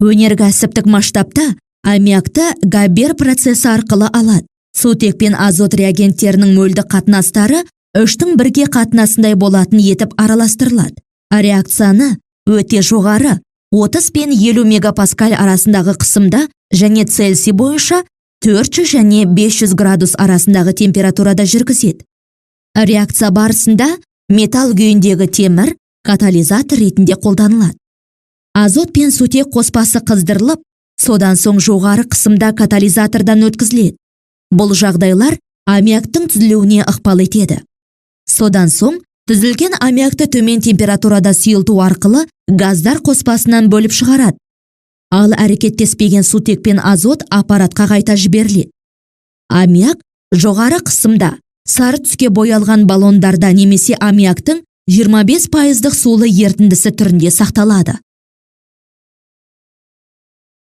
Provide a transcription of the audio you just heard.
Өнеркәсіптік масштабта аммиакты Габбер процесі арқылы алады. Сутек пен азот реагенттерінің мөлдік қатынастары 3-тің 1-ге қатынасындай болатын етіп араластырылады. Реакцияны өте жоғары 30 пен 50 мегапаскаль арасындағы қысымда және Цельсий бойынша 400 және 500 градус арасындағы температурада жүргізеді. Реакция барысында металл күйіндегі темір катализатор ретінде қолданылады. Азот пен сутек қоспасы қыздырылып, содан соң жоғары қысымда катализатордан өткізіледі. Бұл жағдайлар аммиактың түзілуіне ықпал етеді. Содан соң түзілген аммиакты төмен температурада сұйылту арқылы газдар қоспасынан бөліп шығарады. Ал әрекеттеспеген сутек пен азот аппаратқа қайта жіберіледі. Аммиак жоғары қысымда сары түске боялған баллондарда немесе аммиактың 25% сулы ертіндісі түрінде сақталады.